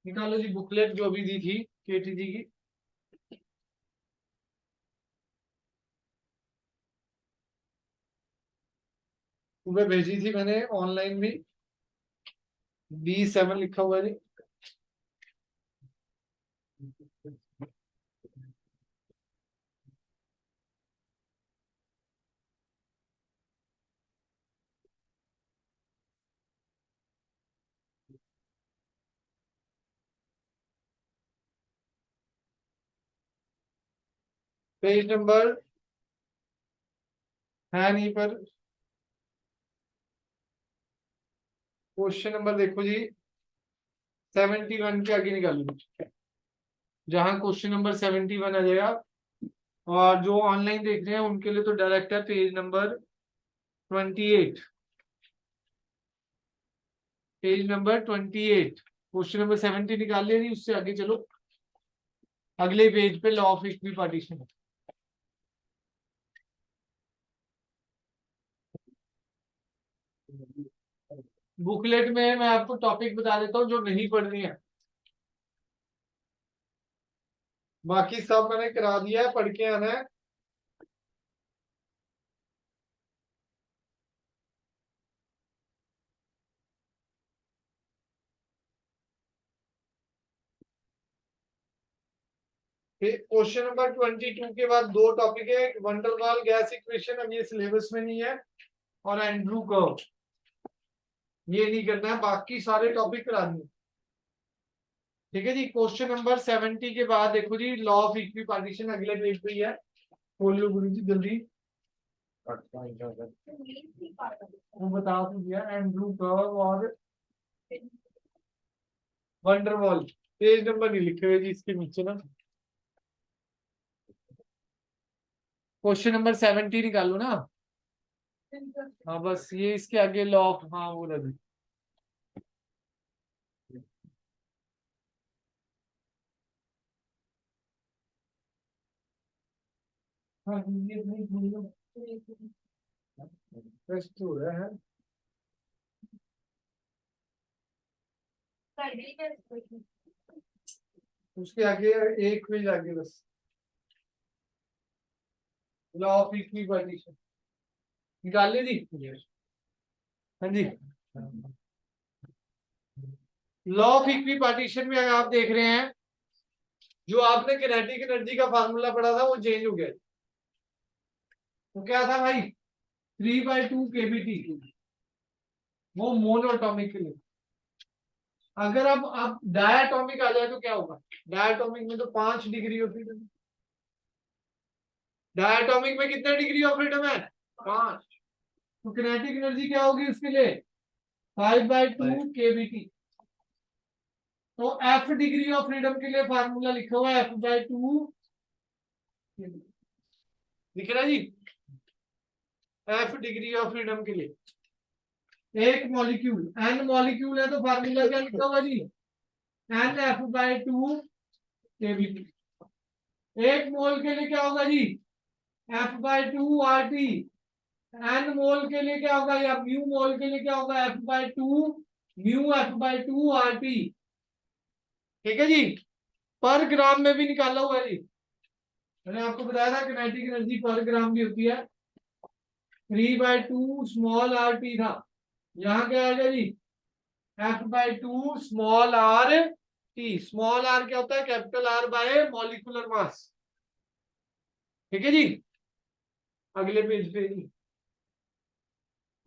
A: निकालो जी बुकलेट जो अभी दी थी केटीजी की, सुबह भेजी थी मैंने ऑनलाइन भी, B7 लिखा हुआ है जी। पेज नंबर है नहीं पर क्वेश्चन नंबर देखो जी 71 के आगे निकालो, जहां क्वेश्चन नंबर 71 आ जाएगा। और जो ऑनलाइन देख रहे हैं उनके लिए तो डायरेक्ट है page number 28, page number 28 question number 70 निकाल लिया जी, उससे आगे चलो अगले पेज पे law of equi partition. Booklet में मैं आपको टॉपिक बता देता हूँ जो नहीं पढ़नी है, बाकी सब मैंने करा दिया है, पढ़ के आना है। क्वेश्चन नंबर 22 के बाद दो टॉपिक है, वंडरवाल गैस इक्वेशन, अब ये सिलेबस में नहीं है, और एंड्रू कर्व, ये नहीं करना है, बाकी सारे टॉपिक करा दिए। ठीक है जी। क्वेश्चन नंबर 70 के बाद देखो जी लॉ ऑफ इक्वी पार्टीशन अगले पेज पे ही है, खोल लो गुरु जी जल्दी। वो बता तो दिया, एंड्रू कर्व और वंडरवॉल, पेज नंबर नहीं लिखे हुए जी इसके नीचे ना। क्वेश्चन नंबर 70 निकालो ना, हाँ बस ये इसके आगे लॉ ऑफ, हाँ वो रही। हाँ ये टेस्ट हो रहा है, उसके आगे एक पेज आगे बस, लॉ ऑफ इक्वी पार्टीशन निकाल ली थी। हाँ जी, लॉ ऑफ इक्वी पार्टीशन में अगर आप देख रहे हैं, जो आपने किनेटिक एनर्जी का फार्मूला पढ़ा था वो चेंज हो गया। तो क्या था भाई, 3/2 केबीटी, वो मोनोटॉमिक के लिए। अगर अब डायटॉमिक आ जाए तो क्या होगा? डायटॉमिक में तो 5 डिग्री ऑफ फ्रीडम। डायटॉमिक में कितने डिग्री ऑफ फ्रीडम है? 5। तो किनेटिक एनर्जी क्या होगी उसके लिए? 5/2 kBT। तो F डिग्री ऑफ फ्रीडम के लिए फार्मूला लिखा हुआ है F/2 लिख रहा जी। F डिग्री ऑफ फ्रीडम के लिए एक मॉलिक्यूल N मॉलिक्यूल है तो फार्मूला क्या लिखा हुआ जी? NF/2 kBT। एक मोल के लिए क्या होगा जी? F/2 RT। N मोल के लिए क्या होगा या म्यू मोल के लिए क्या होगा? F/2 mu F/2 RT। ठीक है जी। पर ग्राम में भी निकाला हुआ है जी। मैंने आपको बताया था किनेटिक एनर्जी पर ग्राम भी होती है। 3/2 स्मॉल RT था। यहाँ क्या आएगा जी? F/2 small RT। Small r क्या होता है? Capital R bye molecular mass. ठीक है जी। अगले पेज पे जी।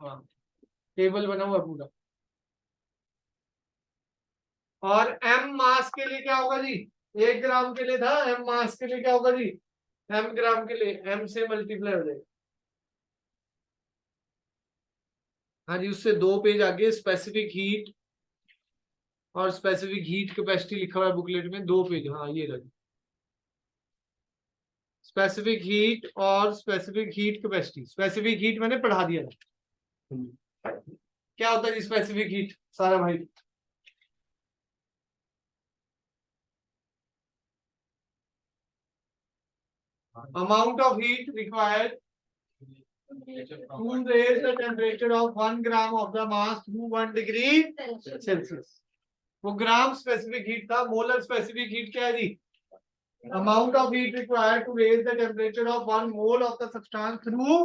A: हाँ, टेबल बना हुआ पूरा। और m मास के लिए क्या होगा जी? 1 ग्राम के लिए था, m मास के लिए क्या होगा जी? m ग्राम के लिए m से मल्टीप्लाई हो जाएगा। हाँ जी, उससे 2 पेज आगे स्पेसिफिक हीट और स्पेसिफिक हीट कैपेसिटी लिखा हुआ है बुकलेट में। 2 पेज। हाँ, ये रहा। स्पेसिफिक हीट और specific heat capacity. Specific heat मैंने पढ़ा दिया था। क्या होता है जी स्पेसिफिक हीट? सारा भाई amount of heat required to raise the temperature of 1 gram of the mass to 1 degree Celsius। वो ग्राम स्पेसिफिक हीट था। मोलर स्पेसिफिक हीट क्या है जी? Amount of heat required to raise the temperature of 1 mole of the substance through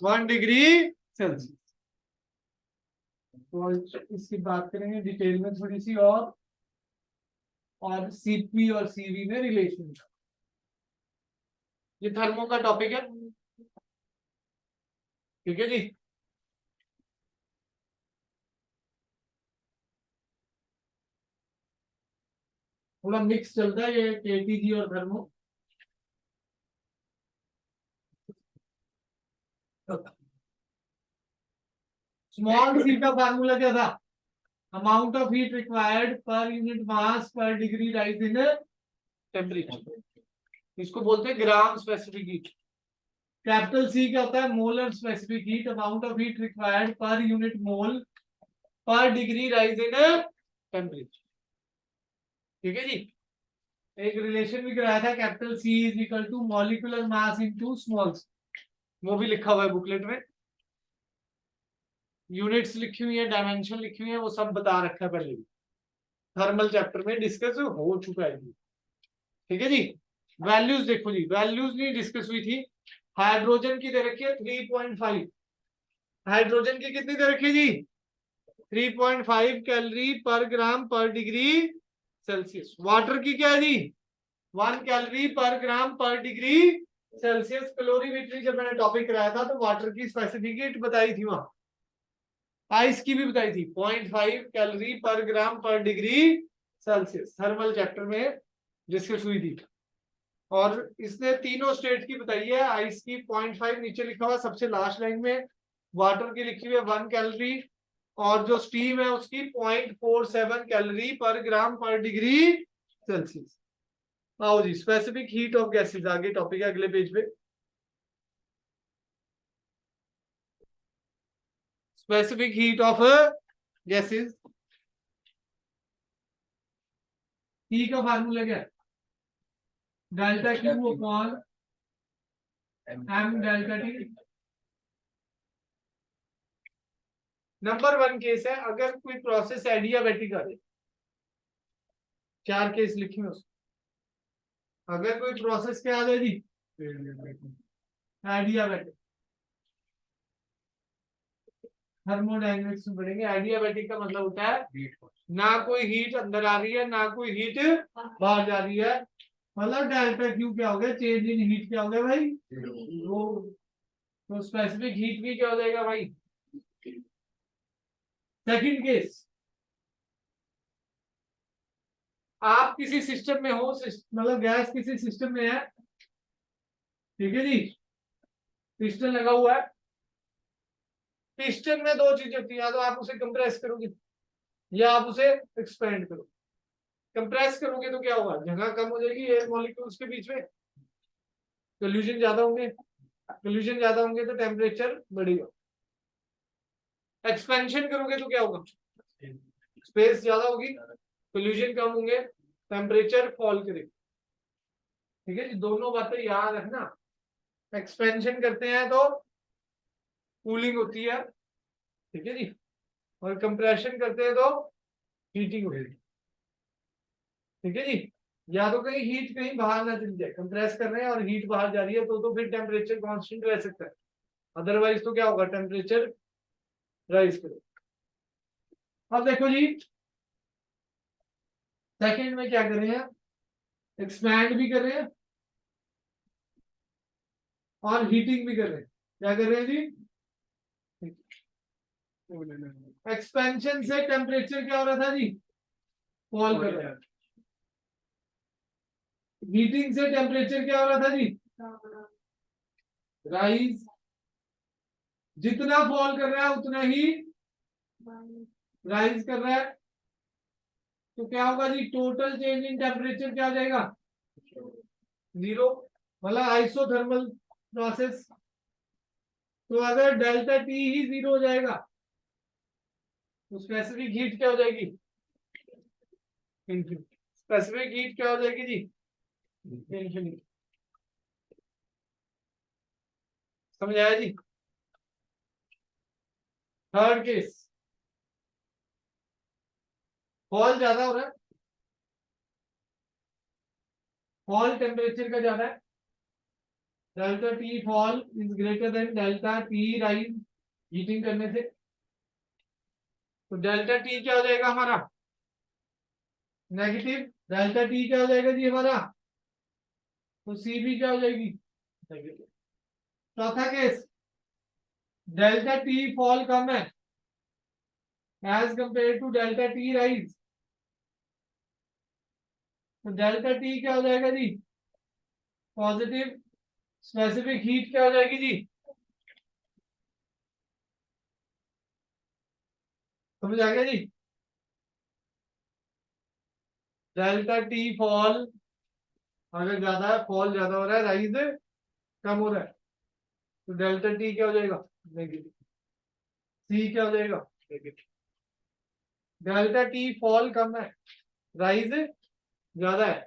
A: 1 degree Celsius. तो इसकी बात करेंगे detail में थोड़ी सी। और सीपी और सीवी में रिलेशन। ये थर्मो का टॉपिक है। ठीक है जी। थोड़ा मिक्स चलता है ये केटीजी और थर्मो। स्मॉल सी का फार्मूला क्या था? Amount of heat required per unit mass per degree rise in temperature. इसको बोलते हैं gram specific heat. Capital c क्या होता है? Molar specific heat. Amount of heat required per unit mole per degree rise in temperature. ठीक है जी। एक relation भी कराया था, capital C is equal to molecular mass into small C. वो भी लिखा हुआ है बुकलेट में। यूनिट्स लिखी हुई है, डायमेंशन लिखी हुई है, वो सब बता रखा है पहले भी। थर्मल चैप्टर में डिस्कस हो चुका है। ठीक है जी। वैल्यूज देखो जी, वैल्यूज नहीं डिस्कस हुई थी। हाइड्रोजन की दे रखी है 3.5। हाइड्रोजन की कितनी दे रखी है जी? 3.5 कैलोरी पर ग्राम पर डिग्री सेल्सियस। वाटर की क्या है जी? 1 कैलोरी पर ग्राम पर डिग्री सेल्सियस। कैलोरीमेट्री जब मैंने टॉपिक कराया था तो वाटर की स्पेसिफिक हीट बताई थी वहां। आइस की भी बताई थी 0.5 कैलोरी पर ग्राम पर डिग्री सेल्सियस। थर्मल चैप्टर में डिस्कस हुई थी। और इसने तीनों स्टेट की बताई है। आइस की 0.5 नीचे लिखा हुआ सबसे लास्ट लाइन में। वाटर की लिखी हुई है 1 कैलोरी। और जो स्टीम है उसकी 0.47 कैलोरी पर ग्राम पर डिग्री सेल्सियस। आओ जी, स्पेसिफिक हीट ऑफ गैसेस आगे टॉपिक है अगले पेज पे। Specific heat of gases. E का फार्मूला क्या है? Delta Q upon M delta T. Number 1 case है अगर कोई प्रोसेस एडियाबैटिक आ जाए। 4 केस लिखे हैं उसमें। अगर कोई प्रोसेस क्या आ जाए जी? एडियाबैटिक। थर्मोडायनेमिक्स में पढ़ेंगे। एडियाबैटिक का मतलब होता है ना कोई हीट अंदर आ रही है ना कोई हीट बाहर जा रही है। मतलब डेल्टा क्यू क्या हो गया? चेंज इन हीट क्या हो गया भाई? वो। तो स्पेसिफिक हीट भी क्या हो जाएगा भाई? सेकंड केस, आप किसी सिस्टम में हो, मतलब गैस किसी सिस्टम में है, ठीक है जी, पिस्टन लगा हुआ है। पिस्टन में दो चीजें होती है, या तो आप उसे कंप्रेस करोगे या आप उसे एक्सपेंड करोगे। कंप्रेस करोगे तो क्या होगा, जगह कम हो जाएगी एयर मॉलिक्यूल्स के बीच में, कोल्यूशन ज्यादा होंगे, कोल्यूशन ज्यादा होंगे तो टेम्परेचर बढ़ेगा। एक्सपेंशन करोगे तो क्या होगा, स्पेस ज्यादा होगी, कोल्यूशन कम होंगे, टेम्परेचर फॉल करेगा। ठीक है जी, दोनों बातें याद रखना। एक्सपेंशन करते हैं तो कूलिंग होती है, ठीक है जी, और कंप्रेशन करते हैं तो हीटिंग होती है, ठीक है जी। या तो कहीं हीट कहीं बाहर ना चली जाए, कंप्रेस कर रहे हैं और हीट बाहर जा रही है तो फिर टेम्परेचर कांस्टेंट रह सकता है, अदरवाइज तो क्या होगा, टेम्परेचर राइज करेगा। अब देखो जी, सेकंड में क्या कर रहे हैं, एक्सपैंड भी कर रहे हैं और हीटिंग भी कर रहे हैं। क्या कर रहे हैं जी, एक्सपेंशन से टेम्परेचर क्या हो रहा था जी, फॉल कर रहा है। हीटिंग से टेम्परेचर क्या हो रहा था जी, राइज। जितना फॉल कर रहा है उतना ही राइज कर रहा है, तो क्या होगा जी, टोटल चेंज इन टेम्परेचर क्या हो जाएगा, जीरो, मतलब आइसोथर्मल प्रोसेस। तो अगर डेल्टा टी ही जीरो हो जाएगा तो स्पेसिफिक हीट क्या हो जाएगी, इंफिनिटी। स्पेसिफिक हीट क्या हो जाएगी जी, इंफिनिटी। समझ आया जी। थर्ड केस, फॉल ज्यादा हो रहा है, फॉल टेम्परेचर का ज्यादा है, delta t fall is greater than delta t rise, heating करने से। तो डेल्टा टी क्या हो जाएगा हमारा, नेगेटिव। डेल्टा टी क्या हो जाएगा जी हमारा, तो सी भी क्या हो जाएगी, नेगेटिव। चौथा केस, डेल्टा टी फॉल कम है as compare to delta t rise, तो डेल्टा टी क्या हो जाएगा जी, पॉजिटिव। स्पेसिफिक हीट क्या हो जाएगी जी, समझ आ गया जी। डेल्टा टी फॉल अगर ज्यादा है, फॉल ज्यादा हो रहा है, राइज कम हो रहा है, तो डेल्टा टी क्या हो जाएगा, नेगेटिव। सी क्या हो जाएगा, नेगेटिव। डेल्टा टी फॉल कम है, राइज ज्यादा है,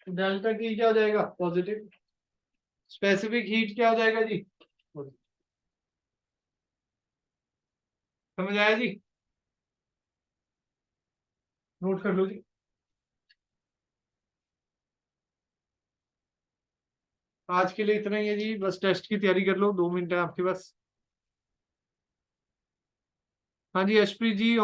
A: तो डेल्टा टी क्या हो जाएगा, पॉजिटिव। स्पेसिफिक हीट क्या हो जाएगा जी, समझ आया जी, नोट कर लो जी। आज के लिए इतना ही है जी, बस टेस्ट की तैयारी कर लो, 2 मिनट है आपके पास। हाँ जी एसपी जी।